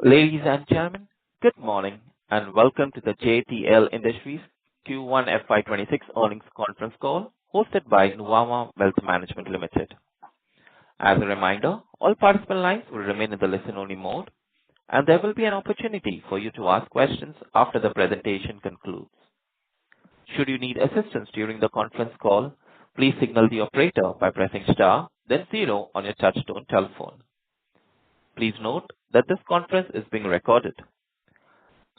Ladies and gentlemen, good morning, and welcome to the JTL Industries Q1 FY26 earnings conference call hosted by Nuvama Wealth Management Limited. As a reminder, all participant lines will remain in the listen-only mode, and there will be an opportunity for you to ask questions after the presentation concludes. Should you need assistance during the conference call, please signal the operator by pressing star, then zero on your touchtone telephone. Please note that this conference is being recorded.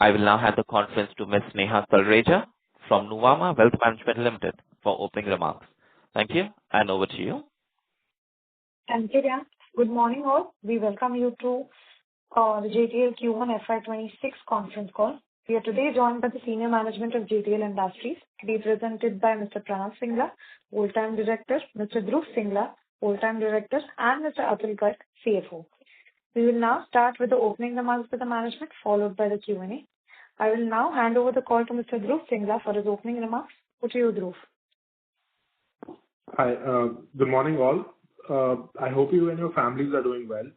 I will now hand the conference to Ms. Neha Talreja from Nuvama Wealth Management Limited for opening remarks. Thank you, and over to you. Thank you, Dan. Good morning, all. We welcome you to the JTL Q1 FY26 conference call. We are today joined by the senior management of JTL Industries, represented by Mr. Pranav Singla, Full-Time Director, Mr. Dhruv Singla, Full-Time Director, and Mr. Atul Garg, CFO. We will now start with the opening remarks for the management, followed by the Q&A. I will now hand over the call to Mr. Dhruv Singla for his opening remarks. Over to you, Dhruv. Hi, good morning, all. I hope you and your families are doing well.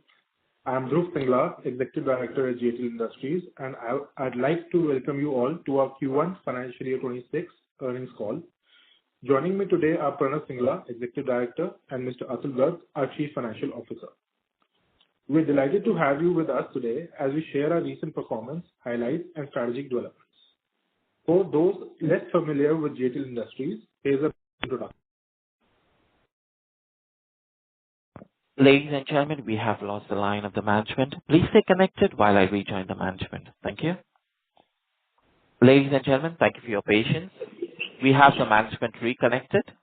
I'm Dhruv Singla, Executive Director at JTL Industries, and I'd like to welcome you all to our Q1 Financial Year 26 earnings call. Joining me today are Pranav Singla, Executive Director, and Mr. Atul Garg, our Chief Financial Officer. We're delighted to have you with us today as we share our recent performance, highlights, and strategic developments. For those less familiar with JTL Industries, here's a introduction. Ladies and gentlemen, we have lost the line of the management. Please stay connected while I rejoin the management. Thank you. Ladies and gentlemen, thank you for your patience. We have the management reconnected.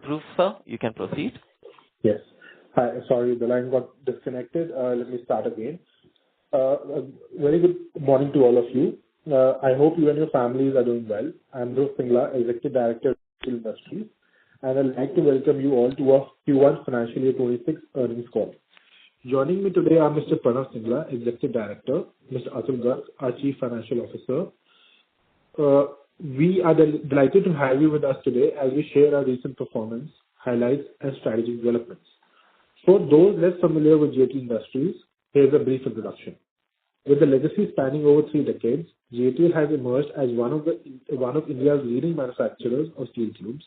Dhruv, sir, you can proceed. Yes. Hi, sorry, the line got disconnected. Let me start again. Very good morning to all of you. I hope you and your families are doing well. I'm Dhruv Singla, Executive Director of JTL Industries, and I'd like to welcome you all to our Q1 Financial Year 26 earnings call. Joining me today are Mr. Pranav Singla, Executive Director, Mr. Atul Garg, our Chief Financial Officer. We are delighted to have you with us today as we share our recent performance, highlights, and strategic developments. For those less familiar with JTL Industries, here's a brief introduction. With the legacy spanning over 3 decades, JTL has emerged as one of India's leading manufacturers of steel tubes,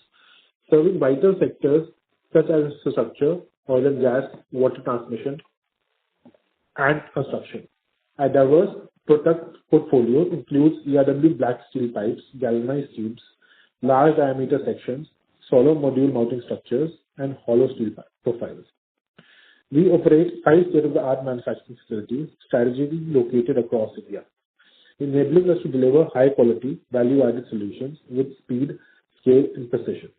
serving vital sectors such as infrastructure, oil and gas, water transmission, and construction. A diverse product portfolio includes ERW black steel pipes, galvanized tubes, large diameter sections, solar module mounting structures, and hollow steel profiles. We operate 5 state-of-the-art manufacturing facilities strategically located across India, enabling us to deliver high-quality, value-added solutions with speed, scale, and precision.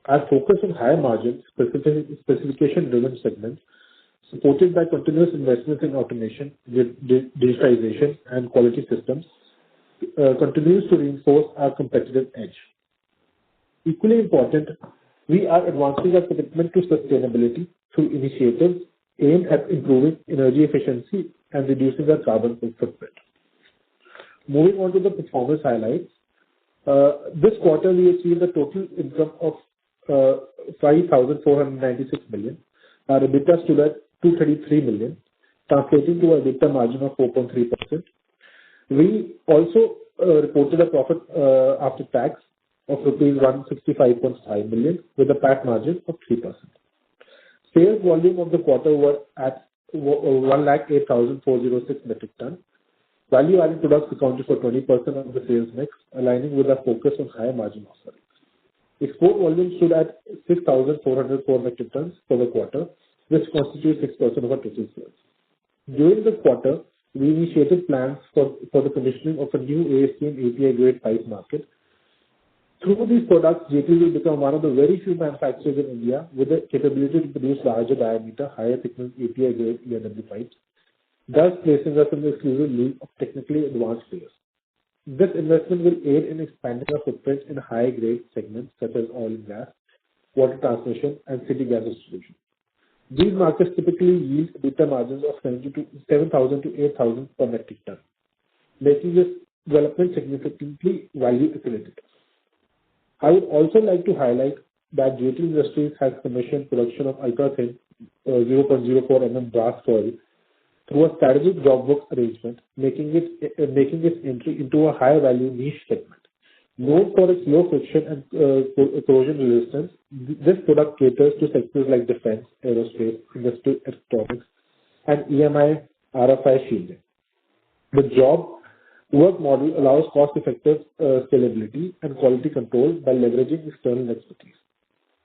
Our focus on high-margin, specification-driven segments, supported by continuous investments in automation, digitization, and quality systems, continues to reinforce our competitive edge. Equally important, we are advancing our commitment to sustainability through initiatives aimed at improving energy efficiency and reducing our carbon footprint. Moving on to the performance highlights. This quarter, we achieved a total income of 5,496 million. Our EBITDA stood at 233 million, translating to an EBITDA margin of 4.3%. We also reported a profit after tax of rupees 165.5 million with a PAT margin of 3%. Sales volume of the quarter were at 108,406 metric tons. Value-added products accounted for 20% of the sales mix, aligning with our focus on higher margin offerings. Export volume stood at 6,404 metric tons for the quarter, which constitutes 6% of our total sales. During the quarter, we initiated plans for the commissioning of a new ASC and API grade pipe market. Through these products, JTL will become one of the very few manufacturers in India with the capability to produce larger diameter, higher thickness API grade ERW pipes, thus placing us in the exclusive league of technically advanced players. This investment will aid in expanding our footprint in high grade segments such as oil and gas, water transmission, and city gas distribution. These markets typically yield EBITDA margins of 7,000 to 8,000 per metric ton, making this development significantly value accretive. I would also like to highlight that JTL Industries has commissioned production of ultra-thin 0.04 mm brass foil through a strategic job work arrangement, making its entry into a higher value niche segment. Known for its low friction and corrosion resistance, this product caters to sectors like defense, aerospace, industrial electronics, and EMI RFI shielding. The job work model allows cost-effective scalability and quality control by leveraging external expertise.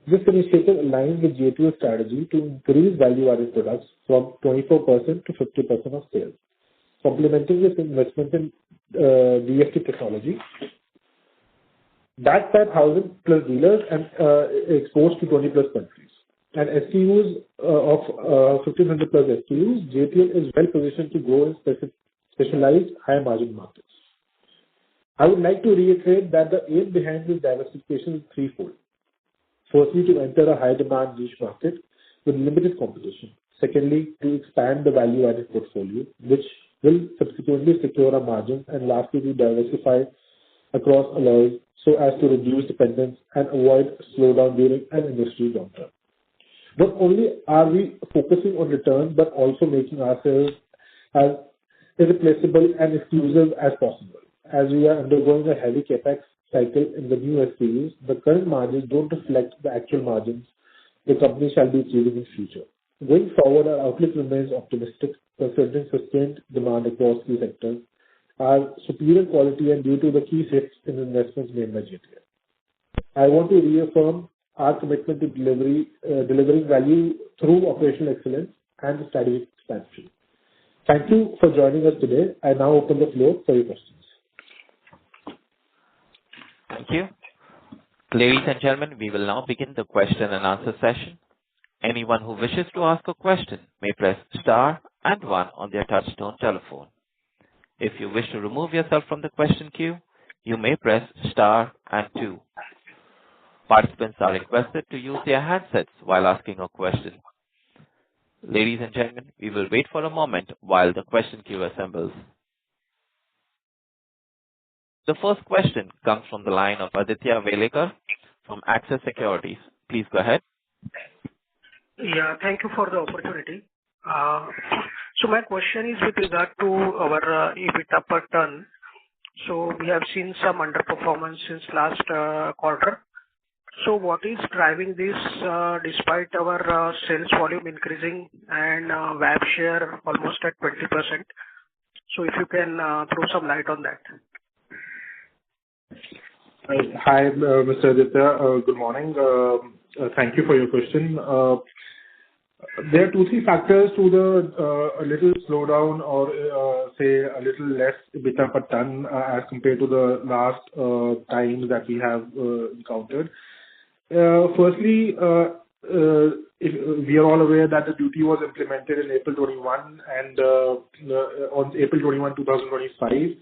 This initiative aligns with JTL's strategy to increase value-added products from 24% to 50% of sales, complementing this investment in DFT technology. Backed by 1,000+ dealers and exposed to 20+ countries. And SKUs of 1,500+ SKUs, JTL is well positioned to grow in specialized high-margin markets. I would like to reiterate that the aim behind this diversification is threefold. Firstly, to enter a high-demand niche market with limited competition. Secondly, to expand the value-added portfolio, which will subsequently secure our margins. And lastly, to diversify across alloys so as to reduce dependence and avoid slowdown during an industry downturn. Not only are we focusing on returns, but also making ourselves as irreplaceable and exclusive as possible. As we are undergoing a heavy capex cycle in the new SKUs, the current margins don't reflect the actual margins the company shall be achieving in future. Going forward, our outlook remains optimistic, considering sustained demand across key sectors, our superior quality, and due to the key shifts in investments made by JTL. I want to reaffirm our commitment to delivering value through operational excellence and strategic expansion. Thank you for joining us today. I now open the floor for your questions. Thank you. Ladies and gentlemen, we will now begin the question and answer session. Anyone who wishes to ask a question may press star and one on their touchtone telephone. If you wish to remove yourself from the question queue, you may press star and two. Participants are requested to use their handsets while asking a question. Ladies and gentlemen, we will wait for a moment while the question queue assembles. The first question comes from the line of Aditya Welekar from Axis Securities. Please go ahead. Yeah, thank you for the opportunity. So my question is with regard to our EBITDA per ton. So we have seen some underperformance since last quarter. So what is driving this despite our sales volume increasing and VAP share almost at 20%? So if you can throw some light on that. Hi, Mr. Aditya. Good morning. Thank you for your question. There are 2-3 factors to the a little slowdown or say a little less EBITDA per ton as compared to the last times that we have encountered. Firstly, if we are all aware that the duty was implemented in April 21 and on April 21, 2025.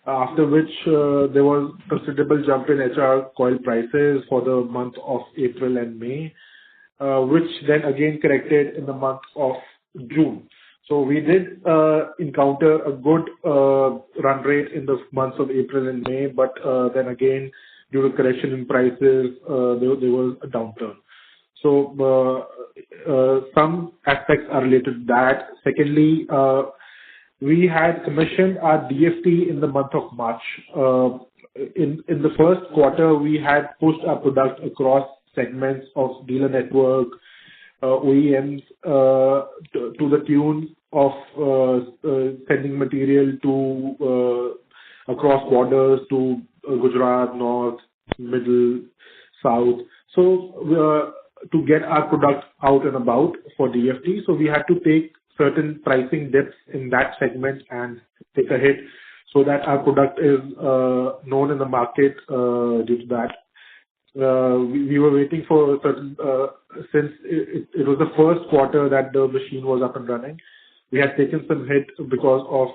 After which there was considerable jump in HR coil prices for the month of April and May, which then again corrected in the month of June. So we did encounter a good run rate in the months of April and May, but then again, due to correction in prices, there was a downturn. So some aspects are related to that. Secondly, we had commissioned our DFT in the month of March. In the first quarter, we had pushed our product across segments of dealer network, OEMs, to the tune of sending material to across borders to Gujarat, North, Middle, South. So to get our product out and about for DFT, so we had to take certain pricing dips in that segment and take a hit so that our product is known in the market due to that. We were waiting for certain, since it was the first quarter that the machine was up and running. We had taken some hit because of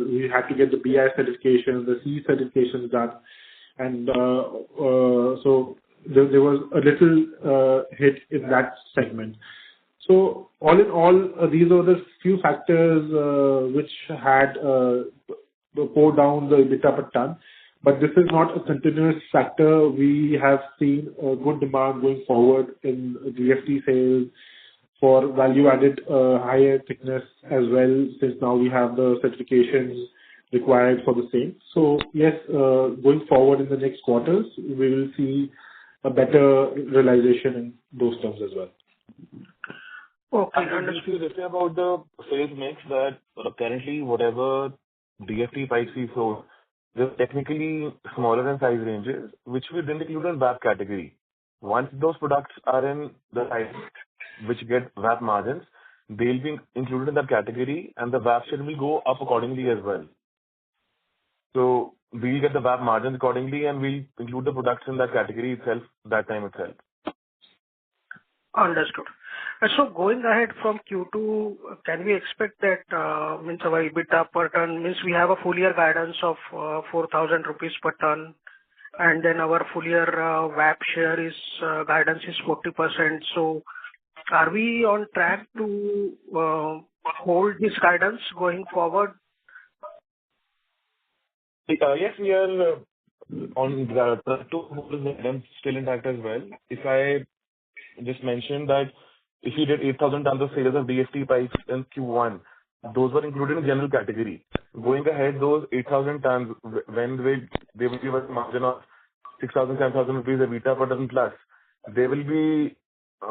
we had to get the BI certification, the C certification done. And so there was a little hit in that segment. So all in all, these are the few factors which had pulled down the EBITDA per ton. But this is not a continuous factor. We have seen a good demand going forward in DFT sales for value-added higher thickness as well, since now we have the certifications required for the same. So yes, going forward in the next quarters, we will see a better realization in those terms as well. Okay, And if you say about the sales mix, that currently whatever DFT pipes we sold, they're technically smaller in size ranges, which we didn't include in VAP category. Once those products are in the size which get VAP margins, they'll be included in that category, and the VAP share will go up accordingly as well. So we'll get the VAP margins accordingly, and we'll include the products in that category itself, that time itself. understood. So going ahead from Q2, can we expect that means our EBITDA per ton, means we have a full year guidance of 4,000 rupees per ton, and then our full year VAP share is guidance is 40%. So are we on track to hold this guidance going forward? Yes, we are on the two guidance still intact as well. If I just mentioned that if you did 8,000 tons of sales of DFT pipes in Q1, those were included in general category. Going ahead, those 8,000 tons, when they will give us a margin of 6,000, 7,000 rupees EBITDA per ton plus, they will be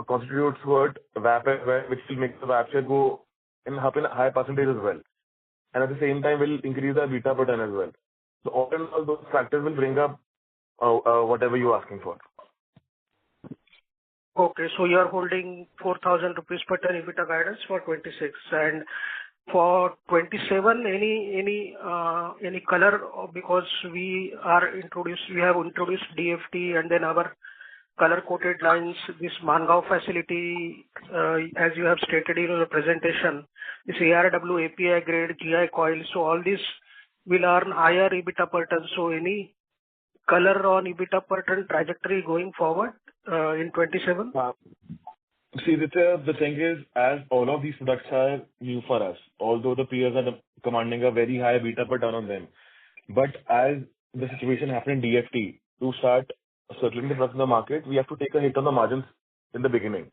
constitute toward VAP as well, which will make the VAP share go in a high percentage as well. And at the same time, will increase the EBITDA per ton as well. So all in all, those factors will bring up whatever you're asking for. Okay, so you are holding 4,000 rupees per ton EBITDA guidance for 26, and for 27, any color, because we have introduced DFT and then our color coated lines, this Mangaon facility, as you have stated in the presentation, this ARW API grade GI coil, so all this will earn higher EBITDA per ton. So any color on EBITDA per ton trajectory going forward in 27? See, the thing is, as all of these products are new for us, although the peers are commanding a very high EBITDA per ton on them, but as the situation happened in DFT, to start circling the products in the market, we have to take a hit on the margins in the beginning.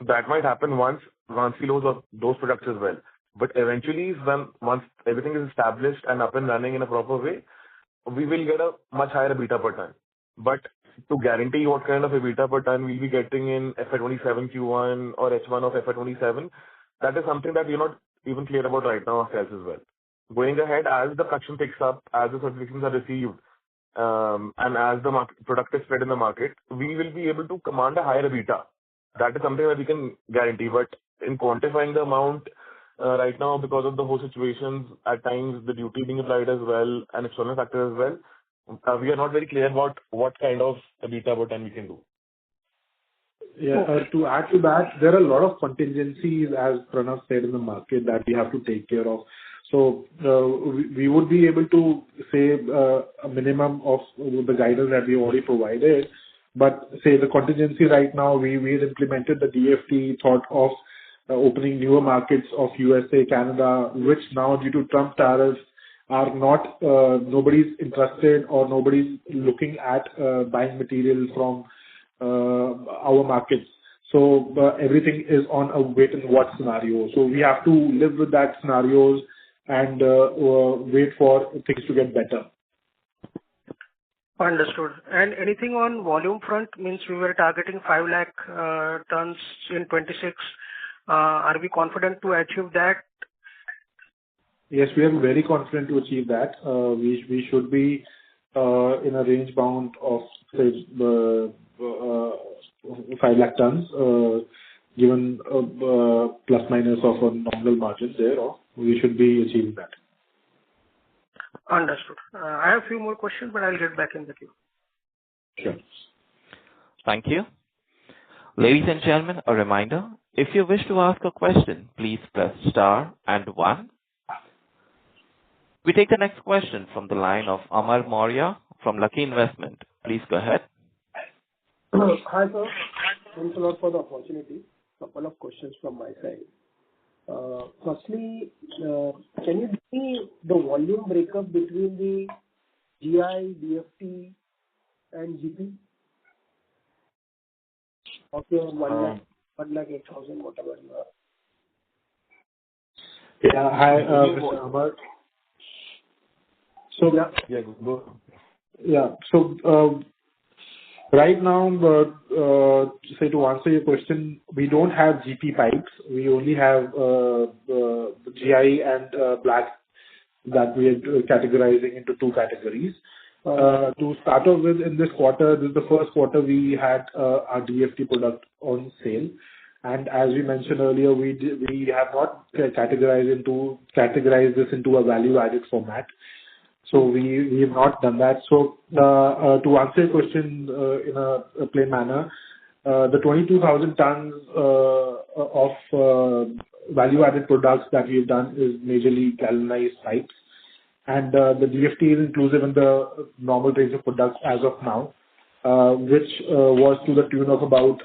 That might happen once we lose those products as well. But eventually, once everything is established and up and running in a proper way, we will get a much higher EBITDA per ton. But to guarantee what kind of EBITDA per ton we'll be getting in FY27 Q1 or H1 of FY27, that is something that we're not even clear about right now ourselves as well. Going ahead, as the production picks up, as the certifications are received, and as the product is spread in the market, we will be able to command a higher EBITDA. That is something that we can guarantee. But in quantifying the amount right now, because of the whole situations, at times the duty being applied as well and external factors as well, we are not very clear about what kind of EBITDA per ton we can do. Yeah, to add to that, there are a lot of contingencies, as Pranav said, in the market that we have to take care of. So we would be able to say a minimum of the guidance that we already provided. But say the contingency right now, we had implemented the DFT, thought of opening newer markets of USA, Canada, which now due to Trump tariffs are not, nobody's interested or nobody's looking at buying material from our markets. So everything is on a wait and watch scenario. So we have to live with that scenarios and wait for things to get better. Understood. And anything on volume front, means we were targeting 5 lakh tons in 26. Are we confident to achieve that? Yes, we are very confident to achieve that. We should be in a range bound of say 5 lakh tons, given plus minus of a nominal margin there, or we should be achieving that. Understood. I have a few more questions, but I'll get back in the queue. Sure. Thank you. Ladies and gentlemen, a reminder, if you wish to ask a question, please press star and 1. We take the next question from the line of Amar Maurya from Lucky Investment. Please go ahead. Hi, sir. Thanks a lot for the opportunity. Couple of questions from my side. Firstly, can you give me the volume breakup between the GI, DFT, and GP? Okay, 1 lakh 1,08,000, whatever you are. Yeah. Hi, Mr. Amar. So, Yeah, go. yeah. So, right now, say to answer your question, we don't have GP pipes. We only have the GI and black that we are categorizing into two categories. To start off with, in this quarter, this is the first quarter we had our DFT product on sale. And as we mentioned earlier, we have not categorized this into a value-added format. So we have not done that. So, to answer your question, in a plain manner, the 22,000 tons of value-added products that we've done is majorly galvanized pipes, and the DFT is inclusive in the normal range of products as of now, which was to the tune of about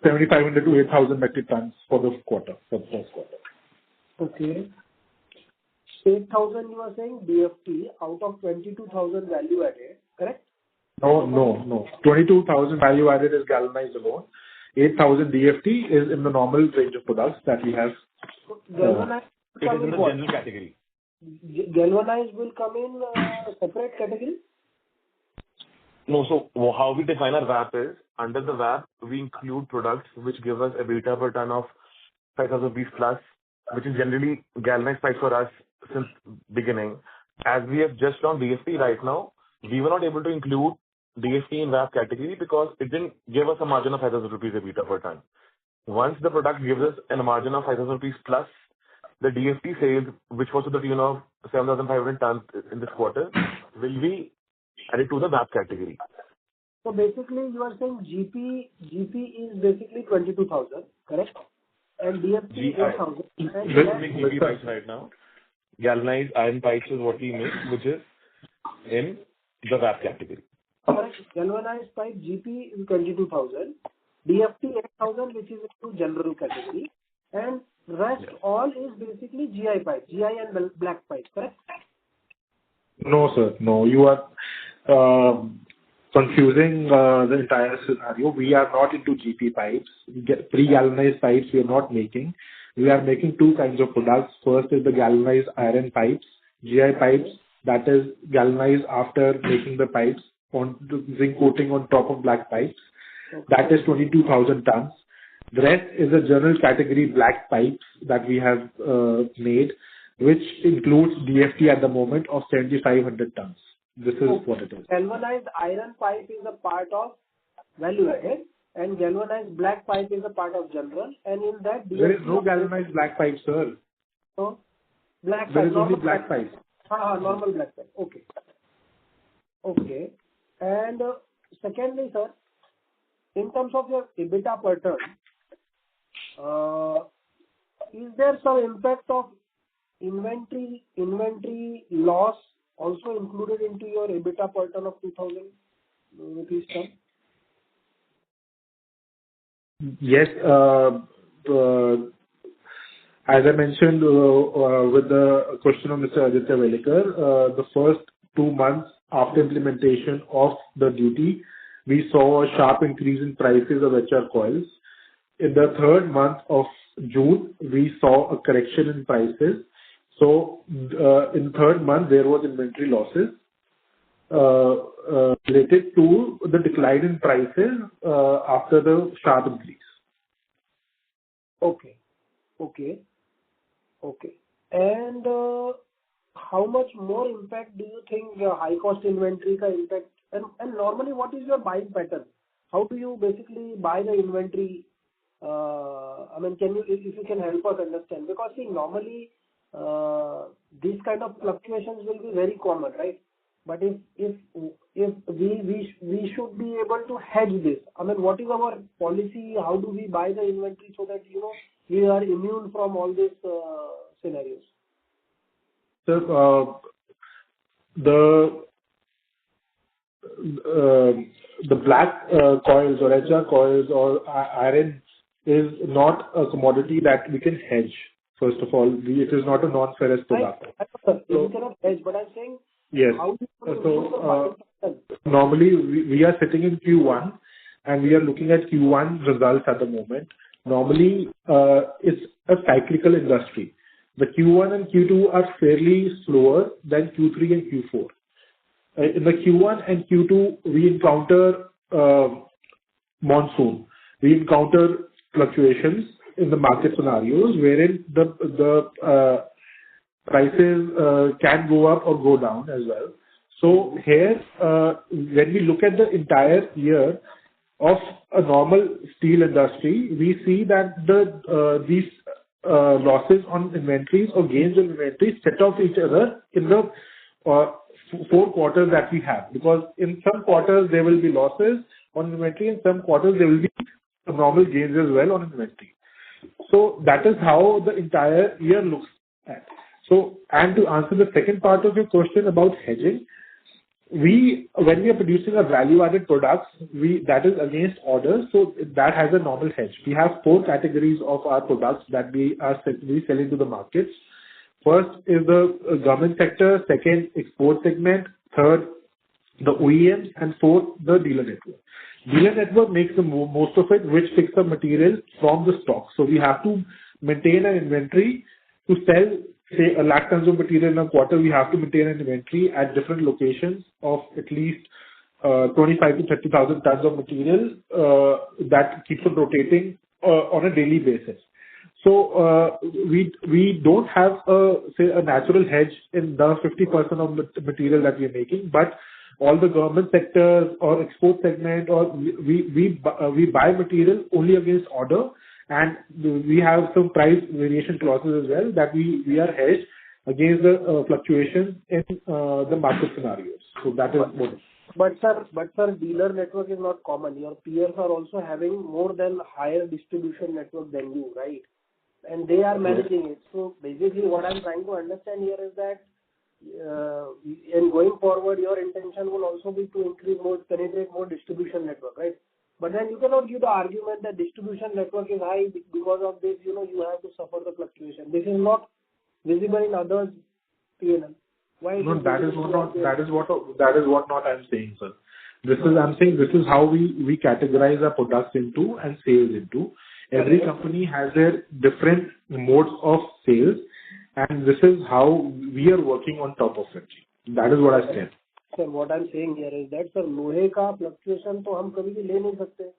7,500 to 8,000 metric tons for the quarter, for the first quarter. Okay. 8,000 you are saying DFT out of 22,000 value added, correct? No. 22,000 value added is galvanized alone. 8,000 DFT is in the normal range of products that we have. Galvanized It is in the general category. Galvanized will come in separate category? No, so how we define our VAP is, under the VAP, we include products which give us EBITDA per ton of 5,000 rupees plus, which is generally galvanized pipes for us since beginning. As we have just launched DFT right now, we were not able to include DFT in VAP category because it didn't give us a margin of 5,000 rupees EBITDA per ton. Once the product gives us a margin of 5,000 rupees plus, the DFT sales, which was to the tune of 7,500 tons in this quarter, will be added to the VAP category. So basically, you are saying GP is basically 22,000, correct? And DFT 8,000. We make GP pipes right now. Galvanized iron pipes is what we make, which is in the VAP category. Correct. Galvanized pipe GP is 22,000. DFT 8,000, which is into general category. And rest all is basically GI pipe, GI and black pipe, correct? No, sir. No, you are confusing the entire scenario. We are not into GP pipes. Pre-galvanized pipes we are not making. We are making two kinds of products. First is the galvanized iron pipes, GI pipes, that is galvanized after making the pipes on zinc coating on top of black pipes. Okay. That is 22,000 tons. The rest is a general category black pipes that we have made, which includes DFT at the moment of 7,500 tons. This is what it is. Galvanized iron pipe is a part of value added, and galvanized black pipe is a part of general, and in that DFT there is no galvanized black pipe, sir. So black pipe. There is only black pipe. Normal black pipe. Okay. Okay. And secondly, sir, in terms of your EBITDA per ton, is there some impact of inventory loss also included into your EBITDA per ton of 2,000 rupees ton? Yes. As I mentioned with the question of Mr. Aditya Velikar, the first 2 months after implementation of the duty, we saw a sharp increase in prices of HR coils. In the third month of June, we saw a correction in prices. So, in third month, there was inventory losses related to the decline in prices after the sharp increase. Okay. And how much more impact do you think the high cost inventory ka impact? And normally, what is your buying pattern? How do you basically buy the inventory? I mean, if you can help us understand? Because see, normally these kind of fluctuations will be very common, right? But if we should be able to hedge this. I mean, what is our policy? How do we buy the inventory so that we are immune from all these scenarios? So the black coils or HR coils or iron is not a commodity that we can hedge. First of all, it is not a non-ferrous product. You cannot hedge, but I'm saying, yes. How do you So normally we are sitting in Q1, and we are looking at Q1 results at the moment, normally, it's a cyclical industry. The Q1 and Q2 are fairly slower than Q3 and Q4. In the Q1 and Q2, we encounter monsoon. We encounter fluctuations in the market scenarios wherein the prices can go up or go down as well. So here, when we look at the entire year of a normal steel industry, we see that these losses on inventories or gains on inventories set off each other in the 4 quarters that we have. Because in some quarters there will be losses on inventory, in some quarters there will be normal gains as well on inventory. So that is how the entire year looks at. So, and to answer the second part of your question about hedging, when we are producing a value-added products, that is against orders, so that has a normal hedge. We have 4 categories of our products that we sell into the markets. First is the government sector, second, export segment, third, the OEMs, and fourth, the dealer network. Dealer network makes the most of it, which picks up material from the stock. So we have to maintain an inventory to sell, say, 1 lakh tons of material in a quarter. We have to maintain an inventory at different locations of at least 25 to 30,000 tons of material that keeps on rotating on a daily basis. So we don't have a natural hedge in the 50% of material that we are making, but all the government sectors or export segment, or we buy material only against order, and we have some price variation clauses as well that we are hedged against the fluctuations in the market scenarios. So that is what. But sir, dealer network is not common. Your peers are also having more than higher distribution network than you, right? And they are managing it. So basically, what I'm trying to understand here is that, and going forward, your intention will also be to penetrate more distribution network, right? But then you cannot give the argument that distribution network is high because of this. You have to suffer the fluctuation. This is not visible in others' P&L. Why? No, that is what not I'm saying, sir. I'm saying this is how we categorize our products into and sales into. Every company has their different modes of sales, and this is how we are working on top of it. That is what I said. Sir, what I'm saying here is that, sir, लोहे का fluctuation तो हम कभी भी ले नहीं सकते,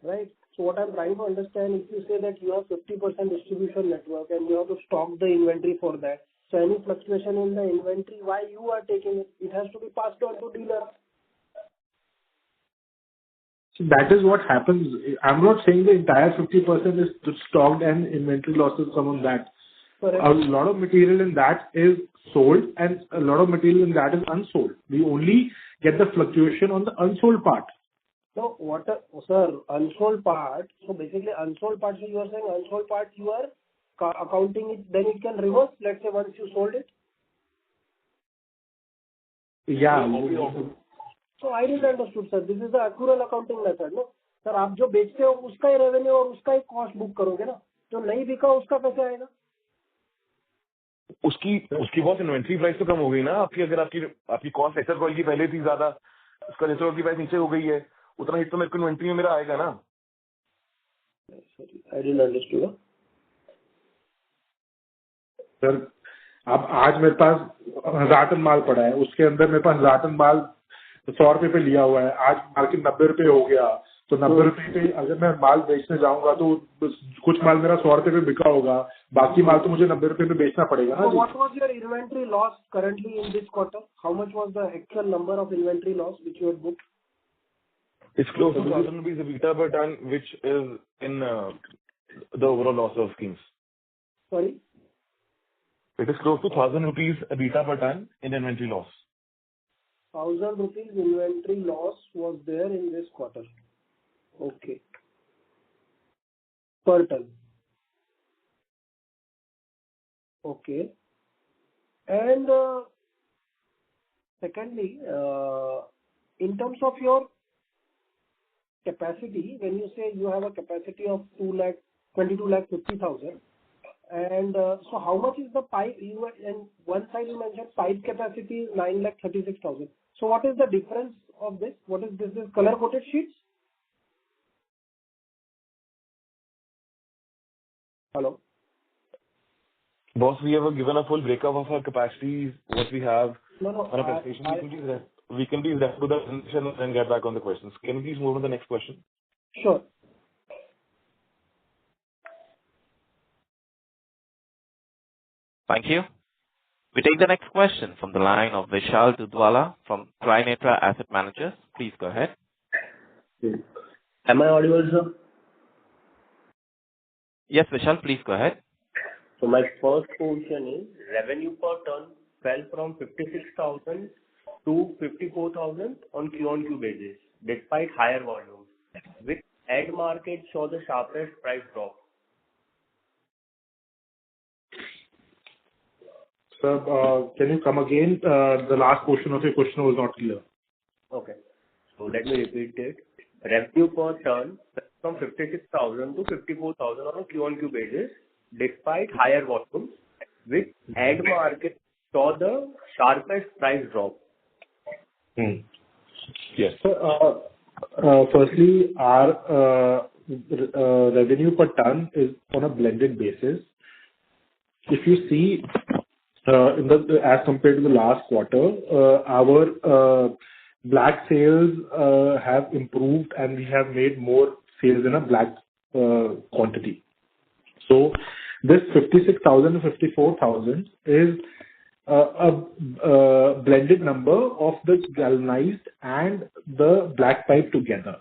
right? So what I'm trying to understand, if you say that you have 50% distribution network and you have to stock the inventory for that, so any fluctuation in the inventory, why you are taking it? It has to be passed on to dealer. So that is what happens. I'm not saying the entire 50% is stocked and inventory losses come on that. Correct. A lot of material in that is sold and a lot of material in that is unsold. We only get the fluctuation on the unsold part. So sir, unsold part, so basically unsold part, so you are saying unsold part you are accounting it, then it can reverse, let's say once you sold it? Yeah. So I didn't understood, sir. This is the accrual accounting method, no? Sir, आप जो बेचते हो उसका ही revenue और उसका ही cost book करोगे ना? जो नहीं बिका उसका कैसे आएगा? उसकी बहुत इन्वेंट्री प्राइस तो कम हो गई ना आपकी. अगर आपकी कॉस्ट एक्सेस ऑयल की पहले थी ज्यादा, उसका नेचर ऑयल की प्राइस नीचे हो गई है, उतना हिट तो मेरे को इन्वेंट्री में मेरा आएगा ना. I didn't understood. सर, अब आज मेरे पास 1000 टन माल पड़ा है, उसके अंदर मेरे पास 1000 टन माल 100 रुपए पे लिया हुआ है. आज मार्केट 90 रुपए हो गया, तो 90 रुपए पे अगर मैं माल बेचने जाऊंगा तो कुछ माल मेरा 100 रुपए पे बिका होगा, बाकी माल तो मुझे 90 रुपए पे बेचना पड़ेगा ना. So what was your inventory loss currently in this quarter? How much was the actual number of inventory loss which you had booked? It's close to 1,000 rupees EBITDA per ton, which is in the overall loss of schemes. Sorry? It is close to 1,000 rupees EBITDA per ton in inventory loss. 1,000 rupees inventory loss was there in this quarter. Okay. Per ton. Okay. And secondly, in terms of your capacity, when you say you have a capacity of 22,50,000, and so how much is the pipe? And one side you mentioned pipe capacity is 9,36,000. So what is the difference of this? What is this? Color coated sheets? Hello? Boss, we have given a full breakup of our capacities, what we have No, on our presentation. We can please refer to the presentation and get back on the questions. Can you please move on to the next question? Sure. Thank you. We take the next question from the line of Vishal Dudwala from Trinetra Asset Managers. Please go ahead. Am I audible, sir? Yes, Vishal, please go ahead. So my first question is, revenue per ton fell from 56,000 to 54,000 on Q-on-Q basis, despite higher volumes, which end market saw the sharpest price drop. Sir, can you come again? The last portion of your question was not clear. Okay. So let me repeat it. Revenue per ton fell from 56,000 to 54,000 on a Q-on-Q basis, despite higher volumes, which end market saw the sharpest price drop. Yes. So, firstly, our revenue per ton is on a blended basis. If you see, as compared to the last quarter, our black sales have improved, and we have made more sales in a black quantity. So this 56,000 to 54,000 is a blended number of the galvanized and the black pipe together.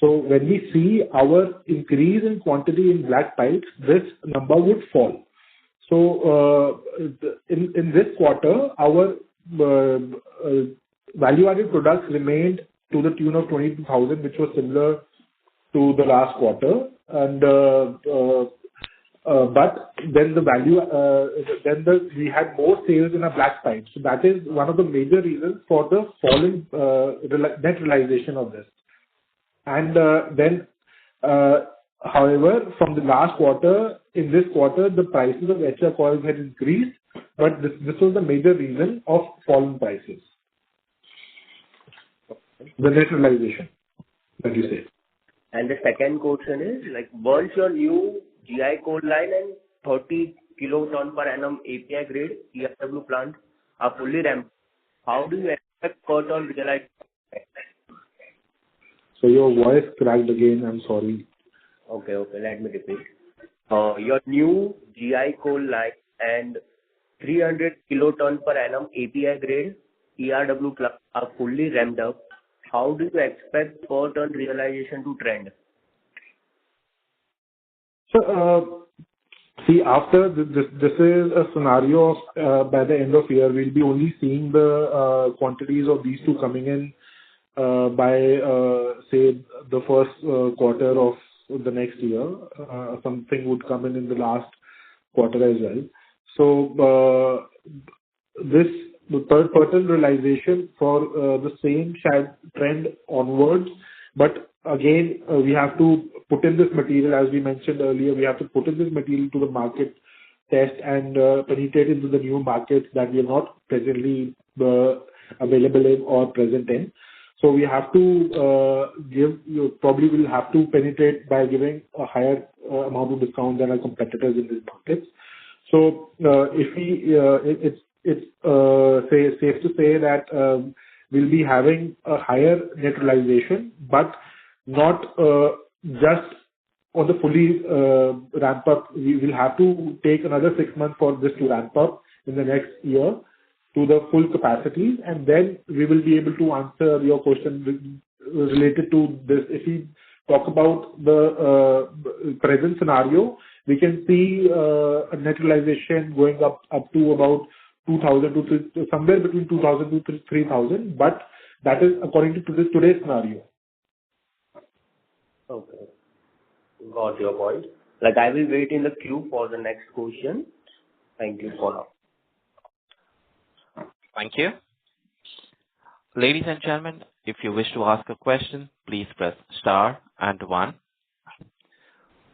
So when we see our increase in quantity in black pipes, this number would fall. So in this quarter, our value-added products remained to the tune of 22,000, which was similar to the last quarter. And but then we had more sales in our black pipes. So that is one of the major reasons for the fall in net realization of this. And then, however, from the last quarter, in this quarter, the prices of HR coils had increased, but this was the major reason of fall in prices. The net realization that you say. And the second question is, like, once your new GI coal line and 30 kiloton per annum API grade ERW plant are fully ramped, how do you expect per ton realization? So your voice cracked again. I'm sorry. Okay, let me repeat. Your new GI coal line and 300 kiloton per annum API grade ERW plant are fully ramped up. How do you expect per ton realization to trend? So, see, after this is a scenario of by the end of year, we'll be only seeing the quantities of these two coming in by say the first quarter of the next year. Something would come in the last quarter as well. So the third quarter realization for the same trend onwards. But again, we have to put in this material, as we mentioned earlier, we have to put in this material to the market test and penetrate into the new markets that we are not presently available in or present in. So we have to probably will have to penetrate by giving a higher amount of discount than our competitors in these markets. So if we it's safe to say that we'll be having a higher net realization, but not just on the fully ramp up. We will have to take another 6 months for this to ramp up in the next year to the full capacity, and then we will be able to answer your question related to this. If we talk about the present scenario, we can see a net realization going up to about 2,000 to somewhere between 2,000 to 3,000, but that is according to today's scenario. Okay. Got your point. Like, I will wait in the queue for the next question. Thank you for now. Thank you. Ladies and gentlemen, if you wish to ask a question, please press star and 1.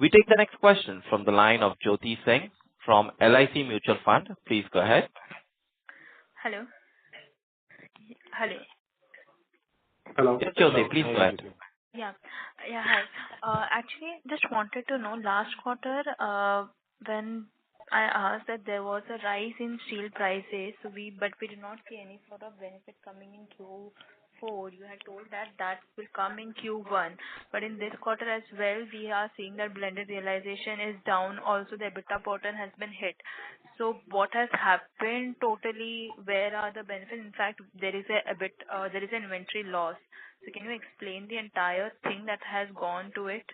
We take the next question from the line of Jyoti Singh from LIC Mutual Fund. Please go ahead. Hello. Hello. Yes, Jyoti, please go ahead. Yeah, hi. Actually, just wanted to know, last quarter, when I asked that there was a rise in steel prices, but we did not see any sort of benefit coming in Q4. You had told that that will come in Q1, but in this quarter as well, we are seeing that blended realization is down. Also, the EBITDA pattern has been hit. So what has happened totally? Where are the benefits? In fact, there is there is an inventory loss. So can you explain the entire thing that has gone to it?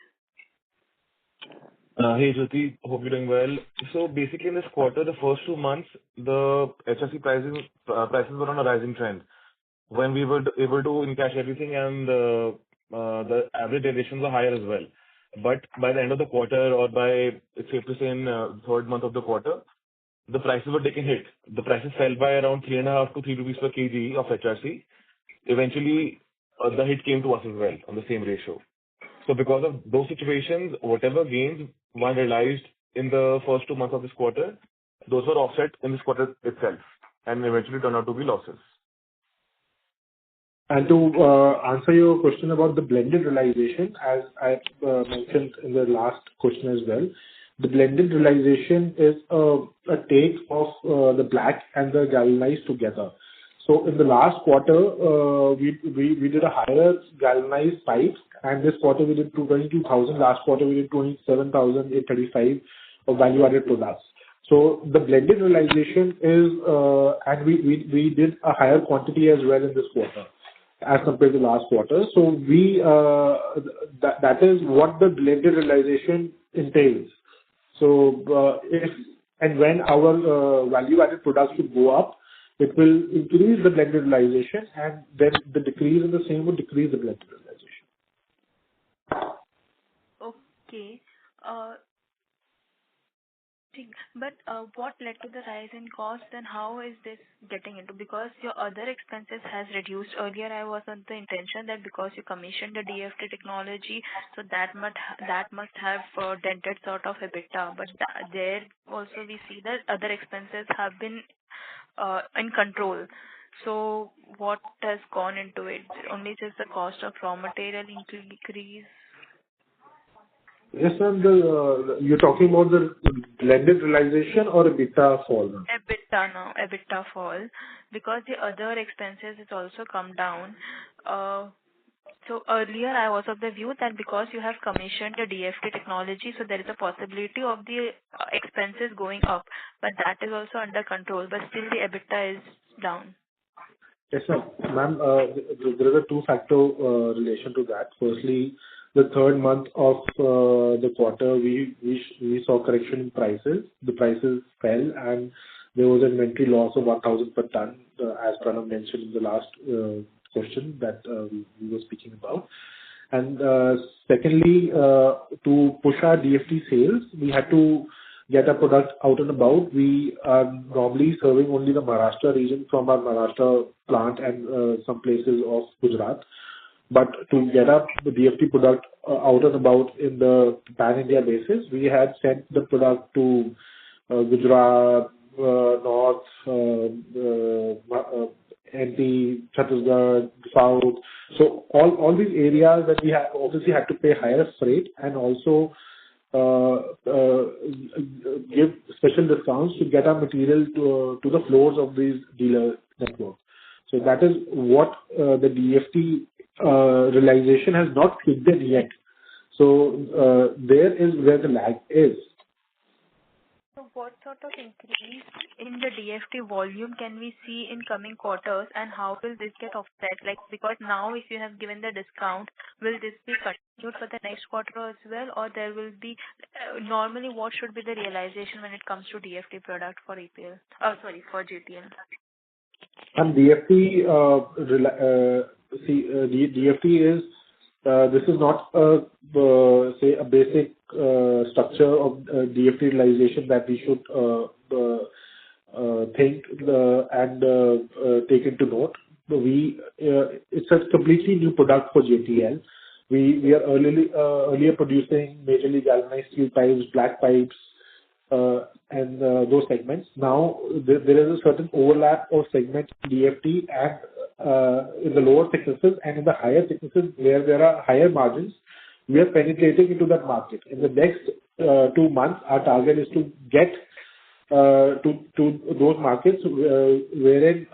Hey, Jyoti. Hope you're doing well. So basically, in this quarter, the first 2 months, the HRC prices were on a rising trend when we were able to encash everything, and the average realizations were higher as well. But by the end of the quarter, or by, it's safe to say, in third month of the quarter, the prices were taking hit. The prices fell by around 3.5 to 3 rupees per kg of HRC. Eventually, the hit came to us as well on the same ratio. So because of those situations, whatever gains one realized in the first 2 months of this quarter, those were offset in this quarter itself and eventually turned out to be losses. And to answer your question about the blended realization, as I mentioned in the last question as well, the blended realization is a take of the black and the galvanized together. So in the last quarter, we did a higher galvanized pipes, and this quarter we did 22,000. Last quarter we did 27,835 of value-added products. So the blended realization is, and we did a higher quantity as well in this quarter as compared to last quarter. So that is what the blended realization entails. So if and when our value-added products will go up, it will increase the blended realization, and then the decrease in the same will decrease the blended realization. Okay. But what led to the rise in cost, and how is this getting into? Because your other expenses has reduced. Earlier, I was on the intention that because you commissioned the DFT technology, so that must have dented sort of EBITDA. But there also we see that other expenses have been in control. So what has gone into it? Only just the cost of raw material increase? Yes, ma'am. You're talking about the blended realization or EBITDA fall? EBITDA fall, because the other expenses has also come down. So earlier I was of the view that because you have commissioned the DFT technology, so there is a possibility of the expenses going up, but that is also under control, but still the EBITDA is down. Yes, ma'am. There is a two-factor relation to that. Firstly, the third month of the quarter, we saw correction in prices. The prices fell, and there was an inventory loss of 1,000 per ton, as Pranav mentioned in the last question that we were speaking about. And secondly, to push our DFT sales, we had to get our product out and about. We are normally serving only the Maharashtra region from our Maharashtra plant and some places of Gujarat. But to get up the DFT product out and about in the pan-India basis, we had sent the product to Gujarat, North, MP, Chhattisgarh, South. So all these areas that we obviously had to pay higher freight and also give special discounts to get our material to the floors of these dealer network. So that is what the DFT realization has not kicked in yet. So there is where the lag is. So what sort of increase in the DFT volume can we see in coming quarters, and how will this get offset? Like, because now if you have given the discount, will this be continued for the next quarter as well, or there will be normally what should be the realization when it comes to DFT product for EPL? For JTL. And DFT, DFT is this is not say a basic structure of DFT realization that we should think and take into note. It's a completely new product for JTL. We are earlier producing majorly galvanized steel pipes, black pipes, and those segments. Now there is a certain overlap of segment DFT and in the lower thicknesses and in the higher thicknesses where there are higher margins. We are penetrating into that market. In the next 2 months, our target is to get to those markets wherein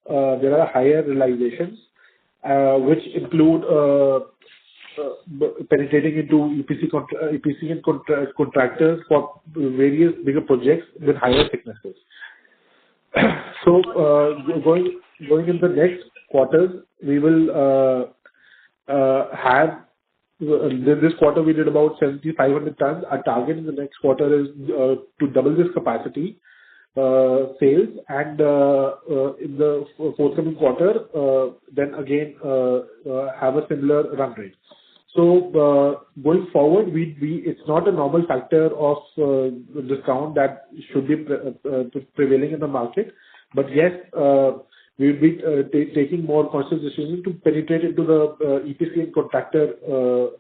there are higher realizations, which include penetrating into EPC and contractors for various bigger projects with higher thicknesses. So, going in the next quarters, we will have this quarter we did about 7,500 tons. Our target in the next quarter is to double this capacity sales, and in the forthcoming quarter, then again have a similar run rate. So, going forward, it's not a normal factor of discount that should be prevailing in the market. But yes, we'll be taking more conscious decisions to penetrate into the EPC and contractor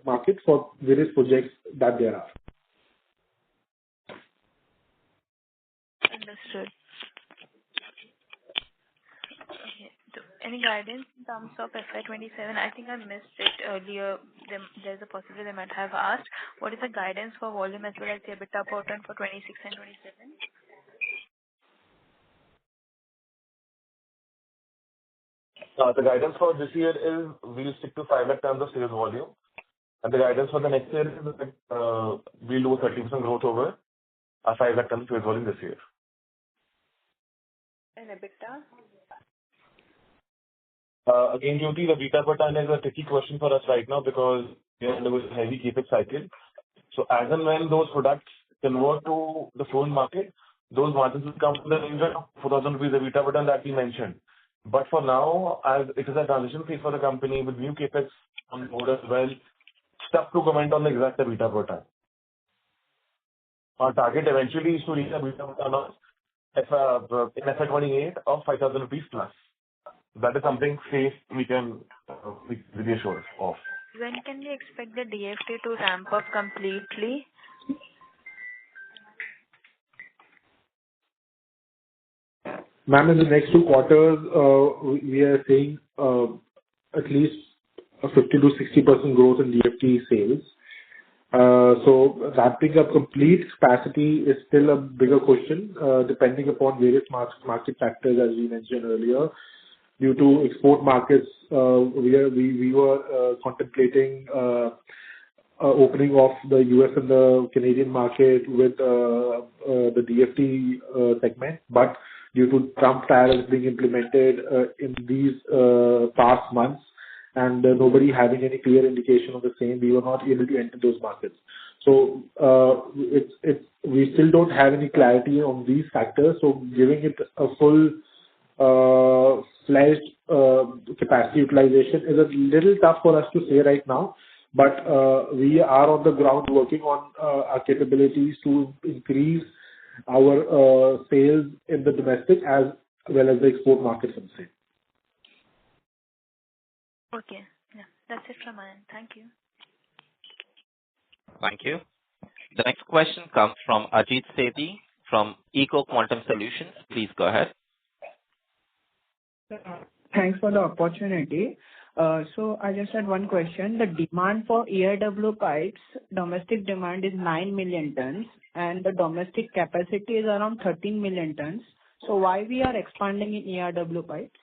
market for various projects that there are. Understood. Okay. So any guidance in terms of FY27? I think I missed it earlier. There's a possibility they might have asked. What is the guidance for volume as well as the EBITDA per ton for 26 and 27? The guidance for this year is we'll stick to 5 lakh tons of sales volume. And the guidance for the next year is that we'll do 30% growth over our 5 lakh tons sales volume this year. And EBITDA? Again, Jyoti, the EBITDA per ton is a tricky question for us right now because we are undergoing a heavy CapEx cycle. So as and when those products convert to the foreign market, those margins will come to the range of 4,000 rupees EBITDA per ton that we mentioned. But for now, as it is a transition phase for the company with new CapEx on board as well, it's tough to comment on the exact EBITDA per ton. Our target eventually is to reach a EBITDA per ton of in FY28 of 5,000 rupees plus. That is something safe we can be assured of. When can we expect the DFT to ramp up completely? Ma'am, in the next 2 quarters, we are seeing at least a 50 to 60% growth in DFT sales. So ramping up complete capacity is still a bigger question, depending upon various market factors, as we mentioned earlier. Due to export markets, we were contemplating opening of the US and the Canadian market with the DFT segment, but due to Trump tariffs being implemented in these past months and nobody having any clear indication of the same, we were not able to enter those markets. So we still don't have any clarity on these factors. So giving it a full fledged capacity utilization is a little tough for us to say right now. But we are on the ground working on our capabilities to increase our sales in the domestic as well as the export markets and same. Okay. Yeah, that's it from my end. Thank you. Thank you. The next question comes from Ajit Sethi from Eco Quantum Solutions. Please go ahead. Thanks for the opportunity. So I just had one question. The demand for ERW pipes, domestic demand is 9 million tons and the domestic capacity is around 13 million tons. So why we are expanding in ERW pipes?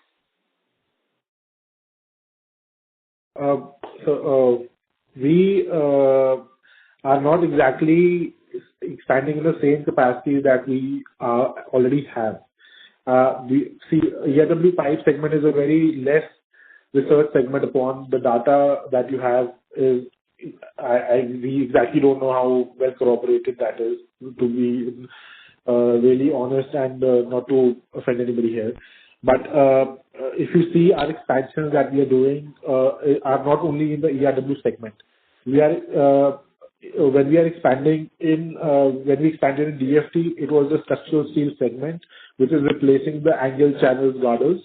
We are not exactly expanding in the same capacity that we already have. ERW pipe segment is a very less research segment upon the data that you have is, we exactly don't know how well corroborated that is, to be really honest and not to offend anybody here. But if you see our expansions that we are doing are not only in the ERW segment. We are when we expanded in DFT, it was the structural steel segment, which is replacing the angle channels girders.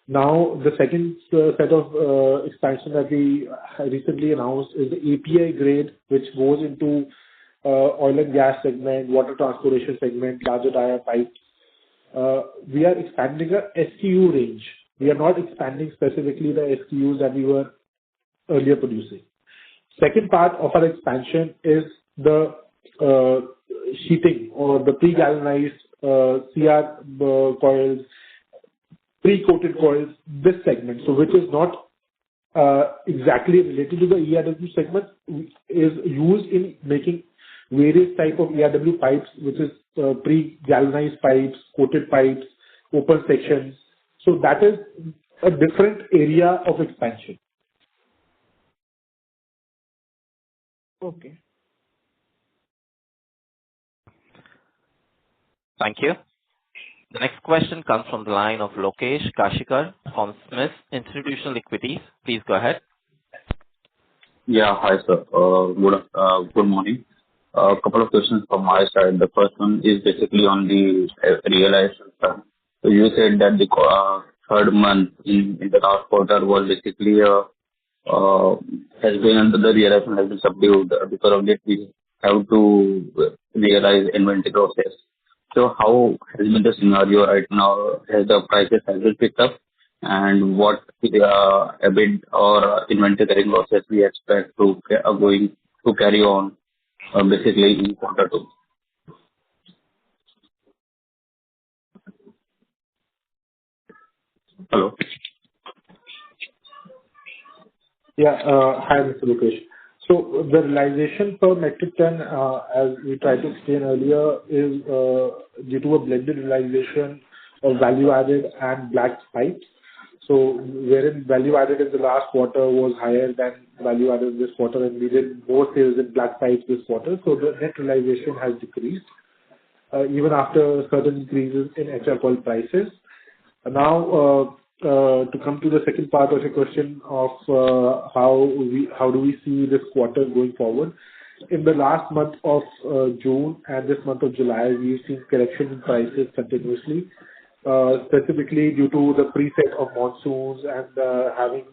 Now, the second set of expansion that we recently announced is the API grade, which goes into oil and gas segment, water transportation segment, larger dia pipes. We are expanding our SKU range. We are not expanding specifically the SKUs that we were earlier producing. Second part of our expansion is the sheeting or the pre-galvanized CR coils, pre-coated coils, this segment, so which is not exactly related to the ERW segment, is used in making various type of ERW pipes, which is pre-galvanized pipes, coated pipes, open sections. So that is a different area of expansion. Okay. Thank you. The next question comes from the line of Lokesh Kashikar from Smith Institutional Equities. Please go ahead. Yeah. Hi, sir. Good morning. A couple of questions from my side. The first one is basically on the realization front. So you said that the third month in the last quarter was basically has been the realization has been subdued. Because of that, we have to realize inventory losses. So how has been the scenario right now? Has the prices has been picked up? And what EBIT or inventory carrying losses we expect to going to carry on basically in quarter two? Hello? Yeah. Hi, Mr. Lokesh. So the realization per metric ton, as we tried to explain earlier, is due to a blended realization of value-added and black pipes. So wherein value-added in the last quarter was higher than value-added this quarter, and we did more sales in black pipes this quarter, so the net realization has decreased, even after certain increases in HR coil prices. Now, to come to the second part of your question of how do we see this quarter going forward? In the last month of June and this month of July, we've seen correction in prices continuously, specifically due to the preset of monsoons and having